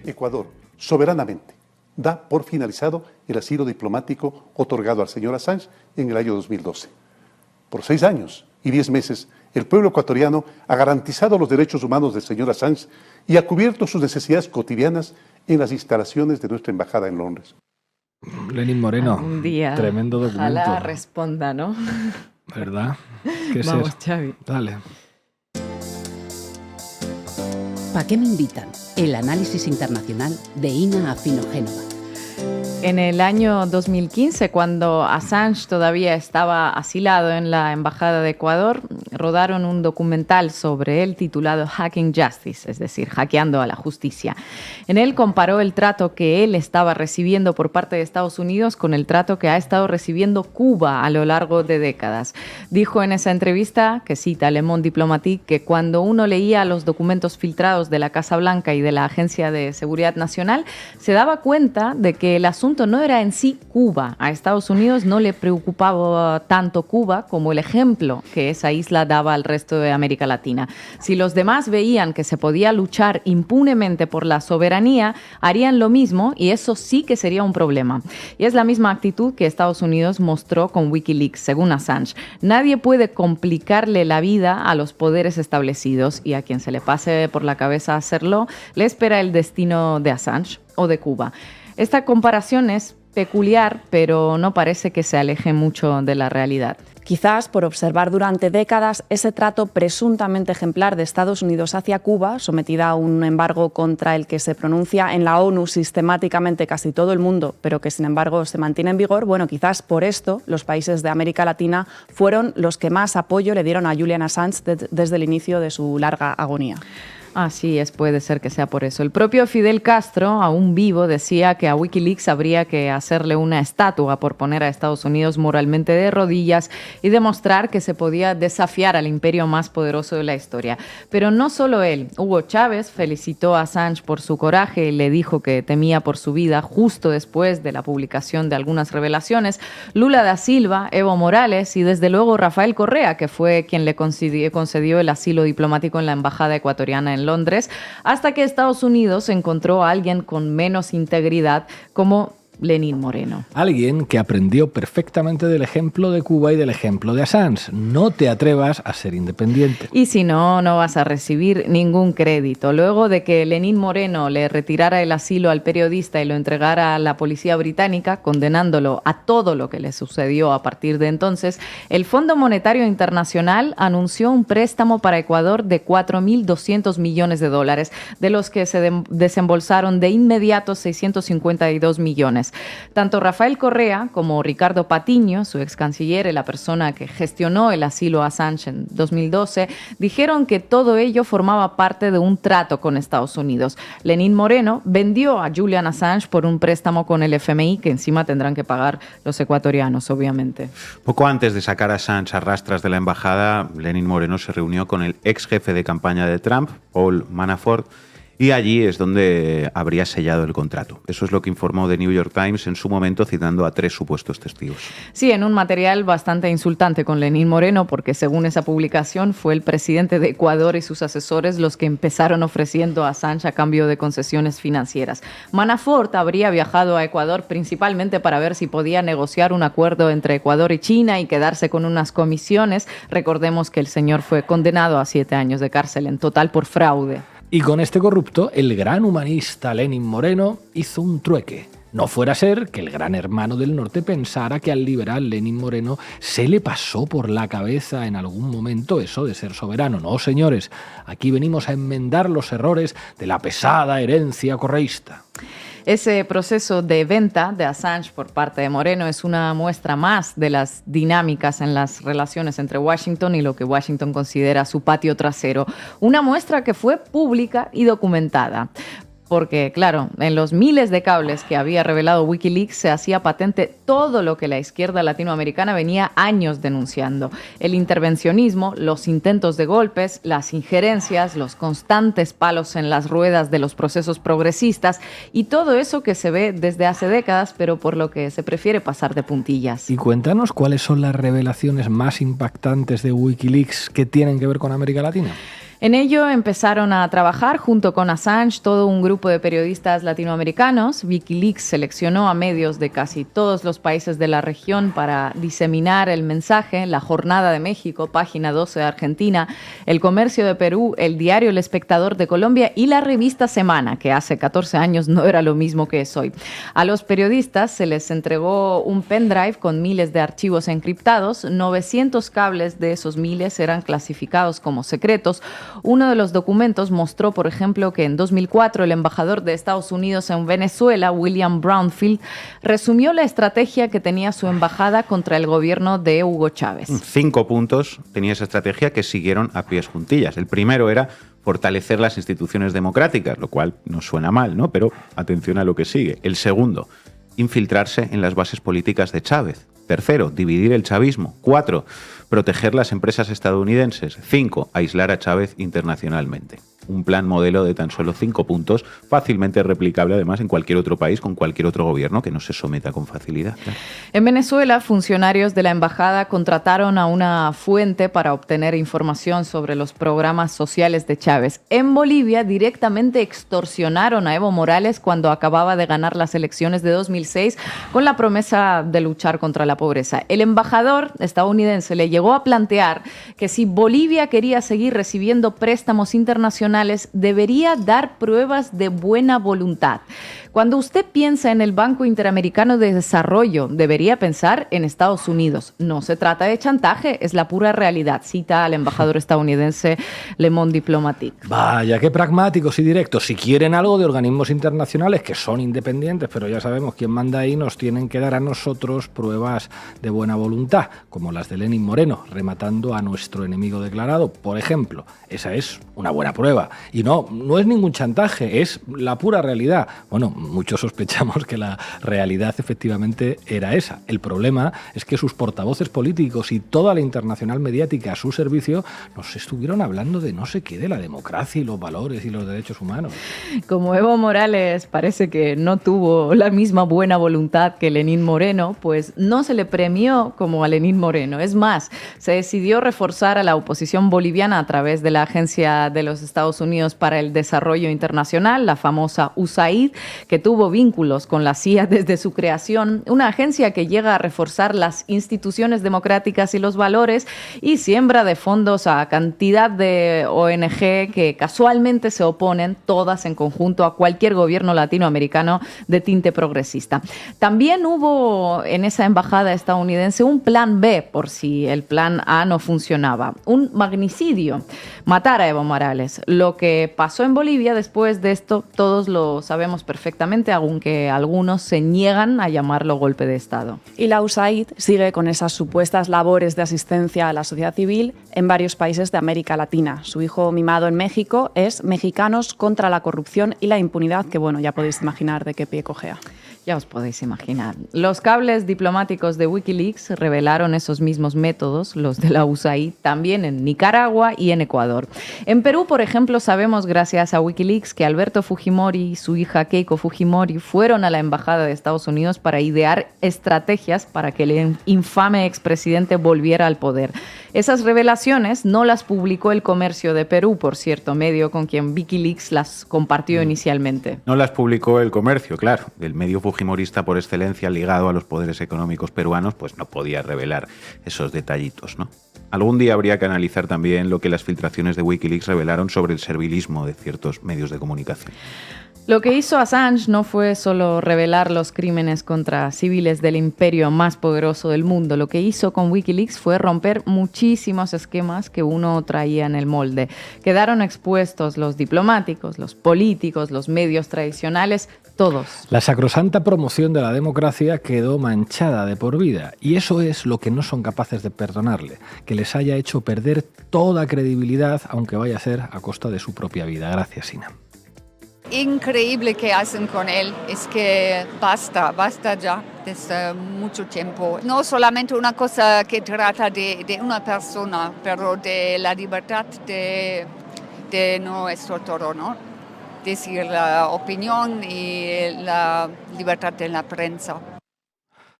Ecuador, soberanamente, da por finalizado el asilo diplomático otorgado al señor Assange en el año 2012. Por 6 años y 10 meses, el pueblo ecuatoriano ha garantizado los derechos humanos del señor Assange y ha cubierto sus necesidades cotidianas en las instalaciones de nuestra embajada en Londres. Lenín Moreno, un día, tremendo documento. Ojalá responda, ¿no? ¿Verdad? ¿Qué Vamos, es? Xavi. Dale. ¿Para qué me invitan? El análisis internacional de Ina Afino-Génova. En el año 2015, cuando Assange todavía estaba asilado en la Embajada de Ecuador, rodaron un documental sobre él titulado Hacking Justice, es decir, hackeando a la justicia. En él comparó el trato que él estaba recibiendo por parte de Estados Unidos con el trato que ha estado recibiendo Cuba a lo largo de décadas. Dijo en esa entrevista, que cita Le Monde Diplomatique, que cuando uno leía los documentos filtrados de la Casa Blanca y de la Agencia de Seguridad Nacional, se daba cuenta de que el asunto no era en sí Cuba. A Estados Unidos no le preocupaba tanto Cuba como el ejemplo que esa isla daba al resto de América Latina. Si los demás veían que se podía luchar impunemente por la soberanía, harían lo mismo y eso sí que sería un problema. Y es la misma actitud que Estados Unidos mostró con Wikileaks, según Assange. Nadie puede complicarle la vida a los poderes establecidos y a quien se le pase por la cabeza hacerlo, le espera el destino de Assange o de Cuba. Esta comparación es peculiar, pero no parece que se aleje mucho de la realidad. Quizás por observar durante décadas ese trato presuntamente ejemplar de Estados Unidos hacia Cuba, sometida a un embargo contra el que se pronuncia en la ONU sistemáticamente casi todo el mundo, pero que sin embargo se mantiene en vigor, bueno, quizás por esto los países de América Latina fueron los que más apoyo le dieron a Julian Assange desde el inicio de su larga agonía. Así es, puede ser que sea por eso. El propio Fidel Castro, aún vivo, decía que a Wikileaks habría que hacerle una estatua por poner a Estados Unidos moralmente de rodillas y demostrar que se podía desafiar al imperio más poderoso de la historia. Pero no solo él. Hugo Chávez felicitó a Assange por su coraje y le dijo que temía por su vida justo después de la publicación de algunas revelaciones. Lula da Silva, Evo Morales y desde luego Rafael Correa, que fue quien le concedió el asilo diplomático en la embajada ecuatoriana en Londres, hasta que Estados Unidos encontró a alguien con menos integridad como Lenín Moreno. Alguien que aprendió perfectamente del ejemplo de Cuba y del ejemplo de Assange. No te atrevas a ser independiente. Y si no, no vas a recibir ningún crédito. Luego de que Lenín Moreno le retirara el asilo al periodista y lo entregara a la policía británica, condenándolo a todo lo que le sucedió a partir de entonces, el Fondo Monetario Internacional anunció un préstamo para Ecuador de $4.200 millones, de los que se desembolsaron de inmediato 652 millones. Tanto Rafael Correa como Ricardo Patiño, su ex canciller y la persona que gestionó el asilo a Assange en 2012, dijeron que todo ello formaba parte de un trato con Estados Unidos. Lenín Moreno vendió a Julian Assange por un préstamo con el FMI que encima tendrán que pagar los ecuatorianos, obviamente. Poco antes de sacar a Assange a rastras de la embajada, Lenín Moreno se reunió con el ex jefe de campaña de Trump, Paul Manafort, y allí es donde habría sellado el contrato. Eso es lo que informó The New York Times en su momento, citando a 3 supuestos testigos. Sí, en un material bastante insultante con Lenín Moreno, porque según esa publicación fue el presidente de Ecuador y sus asesores los que empezaron ofreciendo a Assange a cambio de concesiones financieras. Manafort habría viajado a Ecuador principalmente para ver si podía negociar un acuerdo entre Ecuador y China y quedarse con unas comisiones. Recordemos que el señor fue condenado a 7 años de cárcel en total por fraude. Y con este corrupto, el gran humanista Lenín Moreno hizo un trueque. No fuera a ser que el gran hermano del norte pensara que al liberal Lenín Moreno se le pasó por la cabeza en algún momento eso de ser soberano. No, señores, aquí venimos a enmendar los errores de la pesada herencia correísta. Ese proceso de venta de Assange por parte de Moreno es una muestra más de las dinámicas en las relaciones entre Washington y lo que Washington considera su patio trasero. Una muestra que fue pública y documentada. Porque, claro, en los miles de cables que había revelado Wikileaks se hacía patente todo lo que la izquierda latinoamericana venía años denunciando. El intervencionismo, los intentos de golpes, las injerencias, los constantes palos en las ruedas de los procesos progresistas y todo eso que se ve desde hace décadas, pero por lo que se prefiere pasar de puntillas. Y cuéntanos cuáles son las revelaciones más impactantes de Wikileaks que tienen que ver con América Latina. En ello empezaron a trabajar junto con Assange todo un grupo de periodistas latinoamericanos. Wikileaks seleccionó a medios de casi todos los países de la región para diseminar el mensaje. La Jornada de México, Página 12 de Argentina, El Comercio de Perú, el diario El Espectador de Colombia y la revista Semana, que hace 14 años no era lo mismo que es hoy. A los periodistas se les entregó un pendrive con miles de archivos encriptados. 900 cables de esos miles eran clasificados como secretos. Uno de los documentos mostró, por ejemplo, que en 2004 el embajador de Estados Unidos en Venezuela, William Brownfield, resumió la estrategia que tenía su embajada contra el gobierno de Hugo Chávez. 5 puntos tenía esa estrategia que siguieron a pies juntillas. El primero era fortalecer las instituciones democráticas, lo cual no suena mal, ¿no? Pero atención a lo que sigue. El segundo, infiltrarse en las bases políticas de Chávez. Tercero, dividir el chavismo. 4, proteger las empresas estadounidenses. 5, aislar a Chávez internacionalmente. Un plan modelo de tan solo 5 puntos, fácilmente replicable además en cualquier otro país con cualquier otro gobierno que no se someta con facilidad. Claro. En Venezuela, funcionarios de la embajada contrataron a una fuente para obtener información sobre los programas sociales de Chávez. En Bolivia, directamente extorsionaron a Evo Morales cuando acababa de ganar las elecciones de 2006 con la promesa de luchar contra la pobreza. El embajador estadounidense le llegó a plantear que si Bolivia quería seguir recibiendo préstamos internacionales, debería dar pruebas de buena voluntad. Cuando usted piensa en el Banco Interamericano de Desarrollo, debería pensar en Estados Unidos. No se trata de chantaje, es la pura realidad, cita al embajador estadounidense Le Monde Diplomatique. Vaya, qué pragmáticos y directos. Si quieren algo de organismos internacionales que son independientes, pero ya sabemos quién manda ahí, nos tienen que dar a nosotros pruebas de buena voluntad, como las de Lenin Moreno, rematando a nuestro enemigo declarado, por ejemplo. Esa es una buena prueba. Y no es ningún chantaje, es la pura realidad. Bueno, muchos sospechamos que la realidad efectivamente era esa. El problema es que sus portavoces políticos y toda la internacional mediática a su servicio nos estuvieron hablando de no sé qué, de la democracia y los valores y los derechos humanos. Como Evo Morales parece que no tuvo la misma buena voluntad que Lenín Moreno, pues no se le premió como a Lenín Moreno. Es más, se decidió reforzar a la oposición boliviana a través de la Agencia de los Estados Unidos para el Desarrollo Internacional, la famosa USAID, que tuvo vínculos con la CIA desde su creación, una agencia que llega a reforzar las instituciones democráticas y los valores y siembra de fondos a cantidad de ONG que casualmente se oponen, todas en conjunto, a cualquier gobierno latinoamericano de tinte progresista. También hubo en esa embajada estadounidense un plan B por si el plan A no funcionaba, un magnicidio, matar a Evo Morales. Lo que pasó en Bolivia después de esto, todos lo sabemos perfectamente, aunque algunos se niegan a llamarlo golpe de Estado. Y la USAID sigue con esas supuestas labores de asistencia a la sociedad civil en varios países de América Latina. Su hijo mimado en México es Mexicanos contra la corrupción y la impunidad, que bueno, ya podéis imaginar de qué pie cojea. Ya os podéis imaginar. Los cables diplomáticos de Wikileaks revelaron esos mismos métodos, los de la USAID, también en Nicaragua y en Ecuador. En Perú, por ejemplo, sabemos gracias a Wikileaks que Alberto Fujimori y su hija Keiko Fujimori fueron a la embajada de Estados Unidos para idear estrategias para que el infame expresidente volviera al poder. Esas revelaciones no las publicó El Comercio de Perú, por cierto, medio con quien Wikileaks las compartió inicialmente. No las publicó El Comercio, claro. El medio fujimorista por excelencia ligado a los poderes económicos peruanos, pues no podía revelar esos detallitos, ¿no? Algún día habría que analizar también lo que las filtraciones de Wikileaks revelaron sobre el servilismo de ciertos medios de comunicación. Lo que hizo Assange no fue solo revelar los crímenes contra civiles del imperio más poderoso del mundo. Lo que hizo con Wikileaks fue romper muchísimos esquemas que uno traía en el molde. Quedaron expuestos los diplomáticos, los políticos, los medios tradicionales, todos. La sacrosanta promoción de la democracia quedó manchada de por vida. Y eso es lo que no son capaces de perdonarle, que les haya hecho perder toda credibilidad, aunque vaya a ser a costa de su propia vida. Gracias, Sina. Increíble que hacen con él, es que basta ya desde mucho tiempo. No solamente una cosa que trata de una persona, pero de la libertad de nuestro todo, ¿no? Decir la opinión y la libertad de la prensa.